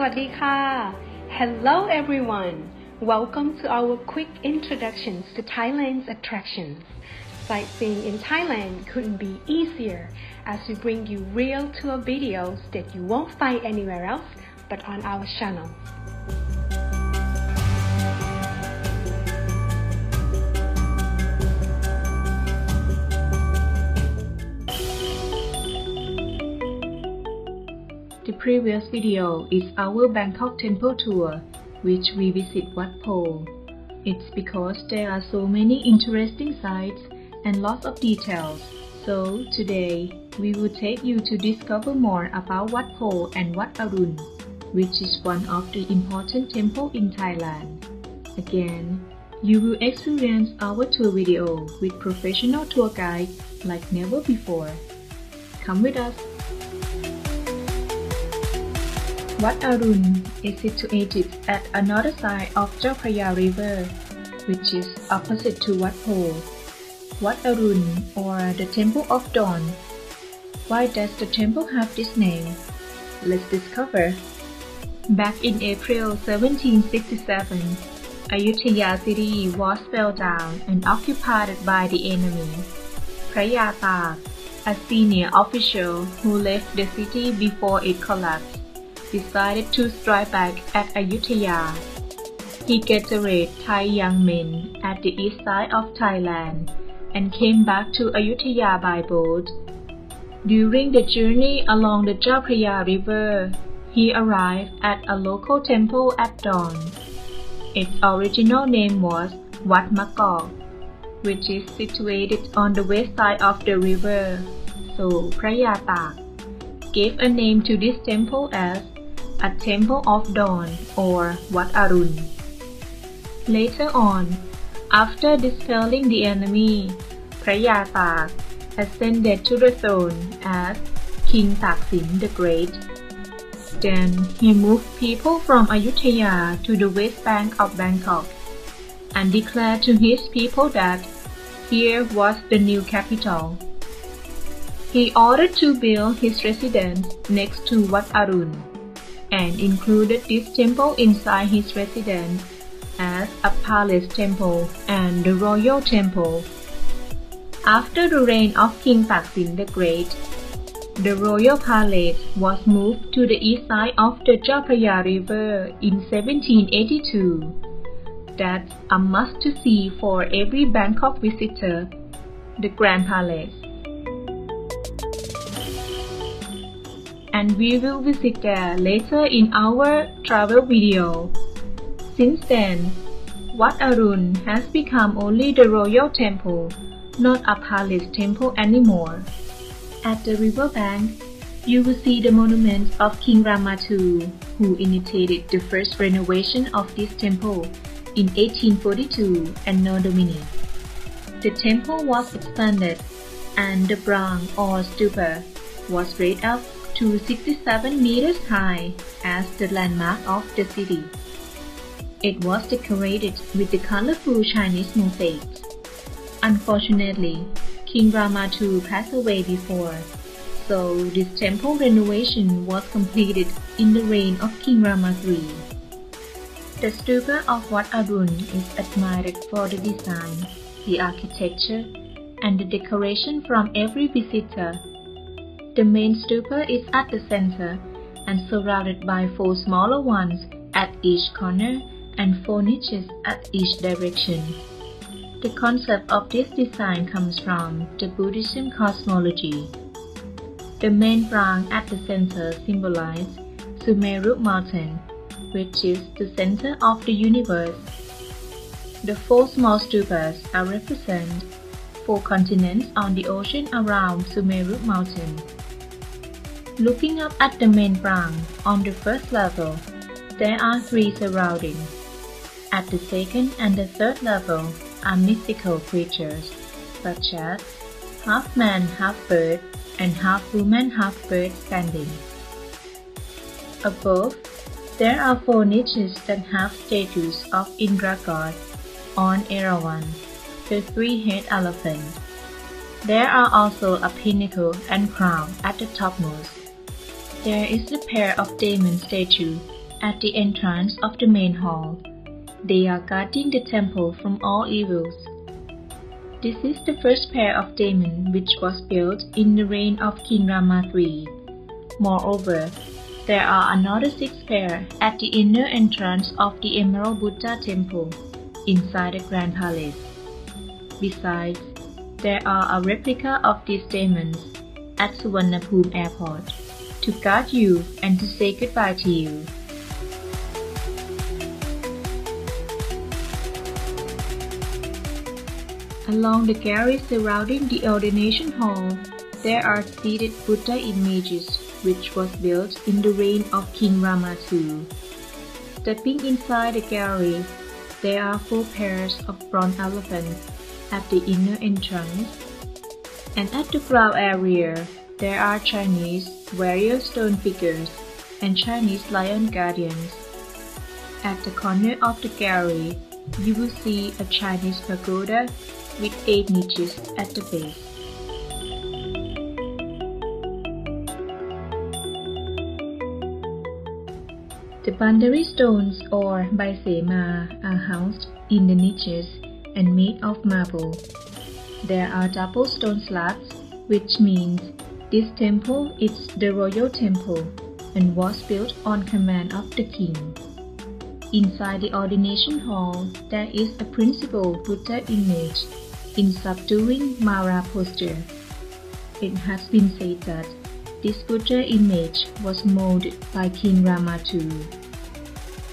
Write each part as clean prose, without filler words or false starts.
สวัสดีค่ะ Hello everyone. Welcome to our quick introductions to Thailand's attractions. Sightseeing in Thailand couldn't be easier as we bring you real tour videos that you won't find anywhere else but on our channel. The previous video is our Bangkok temple tour, which we visit Wat Po. It's because there are so many interesting sights and lots of details. So today, we will take you to discover more about Wat Po and Wat Arun, which is one of the important temples in Thailand. Again, you will experience our tour video with professional tour guides like never before. Come with us. Wat Arun is situated at another side of Chao Phraya River, which is opposite to Wat Po. Wat Arun, or the Temple of Dawn. Why does the temple have this name? Let's discover. Back in April 1767, Ayutthaya city was fell down and occupied by the enemy. Phaya Tak, a senior official who left the city before it collapsed, decided to strike back at Ayutthaya. He gathered Thai young men at the east side of Thailand and came back to Ayutthaya by boat. During the journey along the Chao Phraya River, he arrived at a local temple at dawn. Its original name was Wat Bangkok, which is situated on the west side of the river, so Phaya Tak gave a name to this temple as a Temple of Dawn or Wat Arun. Later on, after dispelling the enemy, Phaya Tak ascended to the throne as King Taksin the Great. Then he moved people from Ayutthaya to the west bank of Bangkok and declared to his people that here was the new capital. He ordered to build his residence next to Wat Arun and included this temple inside his residence as a palace temple and the royal temple. After the reign of King Taksin the Great, the royal palace was moved to the east side of the Chao Phraya River in 1782. That's a must-to-see for every Bangkok visitor, the Grand Palace. And we will visit there later in our travel video. Since then, Wat Arun has become only the royal temple, not a palace temple anymore. At the riverbank, you will see the monument of King Rama II, who initiated the first renovation of this temple in 1842 Anno Domini. The temple was expanded, and the Brang or Stupa was raised up to 67 meters high as the landmark of the city. It was decorated with the colorful Chinese mosaics. Unfortunately, King Rama II passed away before, so this temple renovation was completed in the reign of King Rama III. The stupa of Wat Arun is admired for the design, the architecture, and the decoration from every visitor. The main stupa is at the center and surrounded by 4 smaller ones at each corner and 4 niches at each direction. The concept of this design comes from the Buddhism cosmology. The main Brang at the center symbolizes Sumeru Mountain, which is the center of the universe. The 4 small stupas represent 4 continents on the ocean around Sumeru Mountain. Looking up at the main Brang on the first level, there are 3 surrounding. At the second and the third level are mystical creatures, such as half man, half bird, and half woman, half bird standing. Above, there are 4 niches that have statues of Indra god on Erawan, the 3-headed elephant. There are also a pinnacle and crown at the topmost. There is a pair of diamond statues at the entrance of the main hall. They are guarding the temple from all evils. This is the first pair of demons which was built in the reign of King Rama III. Moreover, there are another 6 pairs at the inner entrance of the Emerald Buddha temple inside the Grand Palace. Besides, there are a replica of these demons at Suvarnabhumi Airport to guard you and to say goodbye to you. Along the gallery surrounding the ordination hall, there are seated Buddha images which was built in the reign of King Rama II. Stepping inside the gallery, there are 4 pairs of bronze elephants at the inner entrance, and at the ground area, there are Chinese warrior stone figures and Chinese lion guardians. At the corner of the gallery, you will see a Chinese pagoda with 8 niches at the base. The boundary stones or baisema are housed in the niches and made of marble. There are double stone slabs, which means this temple is the royal temple and was built on command of the king. Inside the ordination hall, there is a principal Buddha image in subduing Mara posture. It has been said that this Buddha image was molded by King Rama II.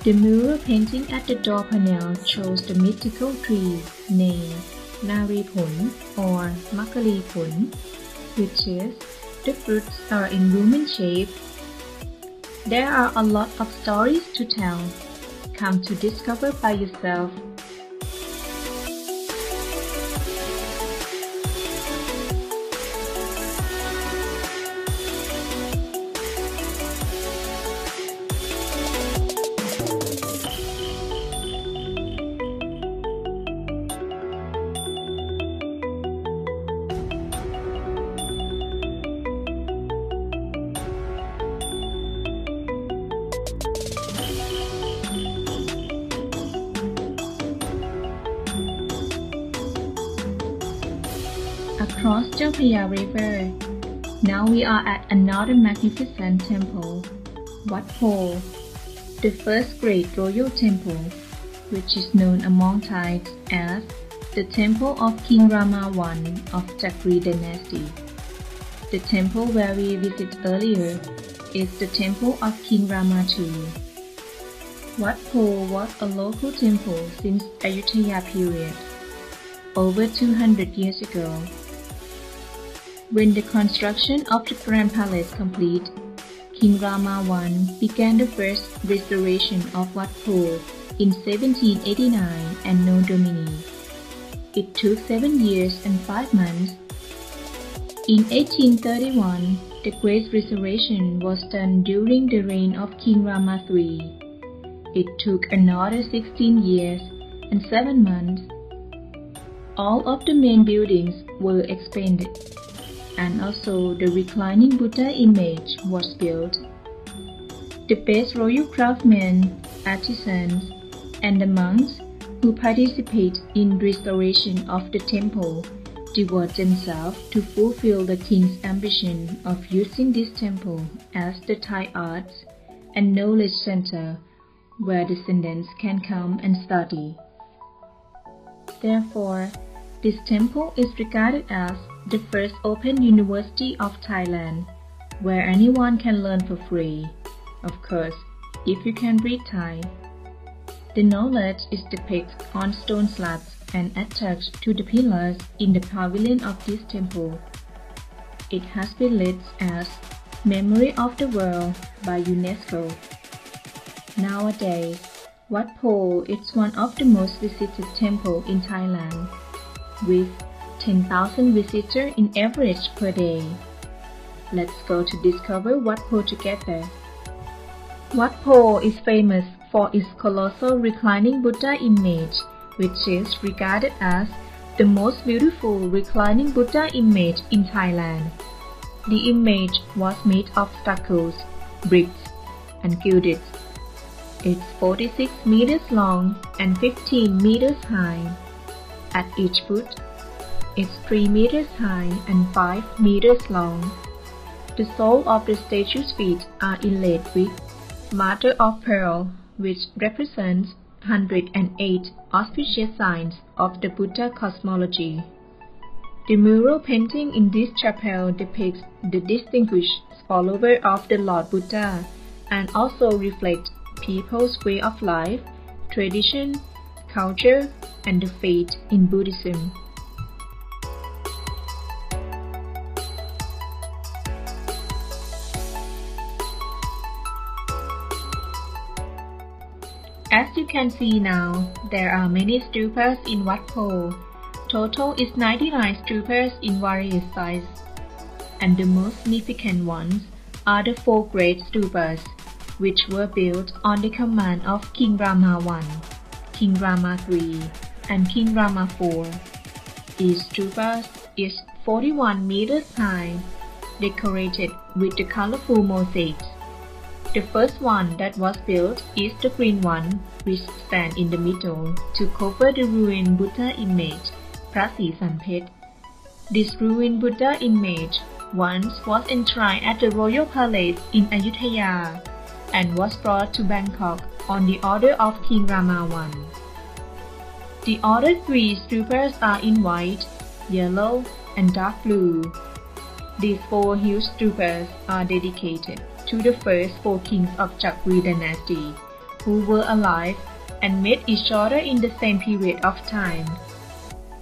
The mural painting at the door panel shows the mythical tree named Naripun or Makalipun, which is the fruits are in human shape. There are a lot of stories to tell. Come to discover by yourself. Across the Phaya River, now we are at another magnificent temple, Wat Po, the first great royal temple, which is known among Thais as the Temple of King Rama I of Chakri dynasty. The temple where we visited earlier is the Temple of King Rama II. Wat Po was a local temple since Ayutthaya period, over 200 years ago. When the construction of the Grand Palace complete, King Rama I began the first restoration of Wat Po in 1789 Anno Domini. It took 7 years and 5 months. In 1831, the Great Restoration was done during the reign of King Rama III. It took another 16 years and 7 months. All of the main buildings were expanded, and also the reclining Buddha image was built. The best royal craftsmen, artisans, and the monks who participate in restoration of the temple devote themselves to fulfill the king's ambition of using this temple as the Thai arts and knowledge center where descendants can come and study. Therefore, this temple is regarded as the first open university of Thailand, where anyone can learn for free. Of course, if you can read Thai. The knowledge is depicted on stone slabs and attached to the pillars in the pavilion of this temple. It has been listed as Memory of the World by UNESCO. Nowadays, Wat Po is one of the most visited temples in Thailand, with 10,000 visitors in average per day. Let's go to discover Wat Po together. Wat Po is famous for its colossal reclining Buddha image, which is regarded as the most beautiful reclining Buddha image in Thailand. The image was made of stuccos, bricks, and gilded. It's 46 meters long and 15 meters high. At each foot, it's 3 meters high and 5 meters long. The soles of the statue's feet are inlaid with mother of pearl, which represents 108 auspicious signs of the Buddha cosmology. The mural painting in this chapel depicts the distinguished follower of the Lord Buddha and also reflects people's way of life, tradition, culture, and the faith in Buddhism. As you can see now, there are many stupas in Wat Po. Total is 99 stupas in various sizes, and the most significant ones are the 4 great stupas, which were built on the command of King Rama I, King Rama III, and King Rama IV. Each stupa is 41 meters high, decorated with the colorful mosaics. The first one that was built is the green one, which stands in the middle to cover the ruined Buddha image, Prasi Sanpet. This ruined Buddha image once was enshrined at the royal palace in Ayutthaya and was brought to Bangkok on the order of King Rama I. The other 3 stupas are in white, yellow, and dark blue. These 4 huge stupas are dedicated to the first 4 kings of Chakri dynasty, who were alive and met each other in the same period of time.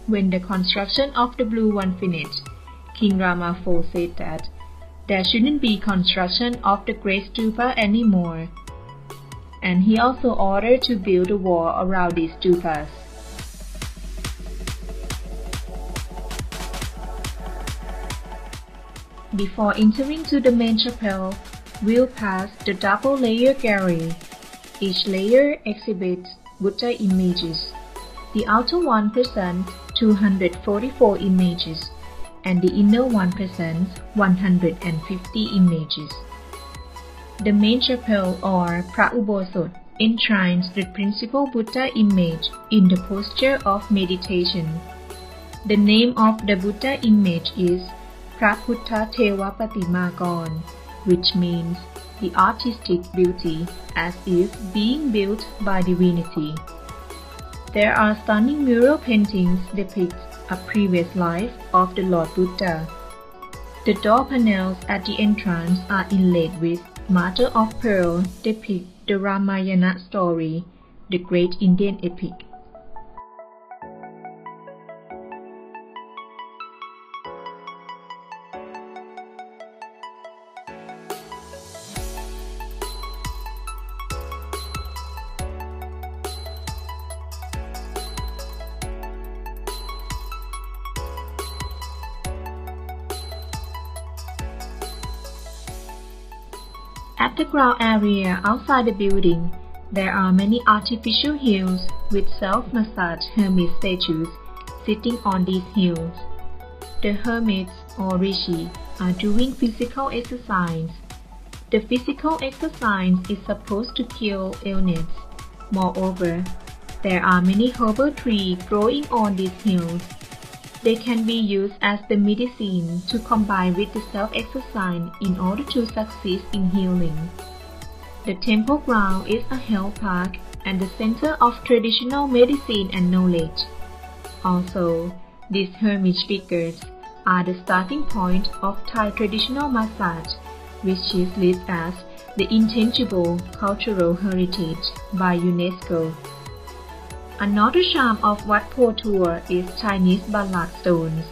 When the construction of the blue one finished, King Rama IV said that there shouldn't be construction of the great stupa anymore, and he also ordered to build a wall around these stupas. Before entering to the main chapel, we'll pass the double-layer gallery. Each layer exhibits Buddha images. The outer one presents 244 images, and the inner one presents 150 images. The main chapel or Praubosot enshrines the principal Buddha image in the posture of meditation. The name of the Buddha image is Praputtha Teva Patimakon, which means the artistic beauty as if being built by divinity. There are stunning mural paintings depicting a previous life of the Lord Buddha. The door panels at the entrance are inlaid with mother of pearl depict the Ramayana story, the great Indian epic. At the ground area outside the building, there are many artificial hills with self-massage hermit statues sitting on these hills. The hermits or rishi are doing physical exercise. The physical exercise is supposed to kill illness. Moreover, there are many herbal trees growing on these hills. They can be used as the medicine to combine with the self-exercise in order to succeed in healing. The temple ground is a health park and the center of traditional medicine and knowledge. Also, these hermit figures are the starting point of Thai traditional massage, which is listed as the intangible cultural heritage by UNESCO. Another charm of Wat Po tour is Chinese Ballot stones,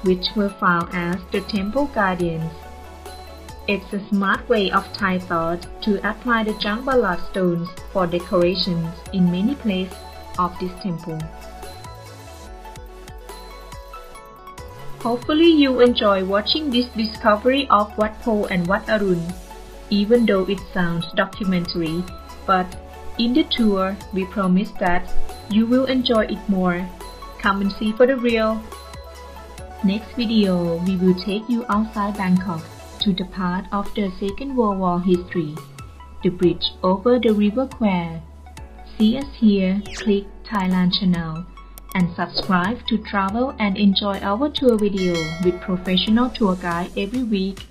which were found as the temple guardians. It's a smart way of Thai thought to apply the junk Ballot stones for decorations in many places of this temple. Hopefully you enjoy watching this discovery of Wat Po and Wat Arun, even though it sounds documentary, but in the tour we promise that you will enjoy it more. Come and see for the real. Next video, we will take you outside Bangkok to the part of the Second World War history. the bridge over the River Kwai. See us here, click Thailand channel, and subscribe to travel and enjoy our tour video with professional tour guide every week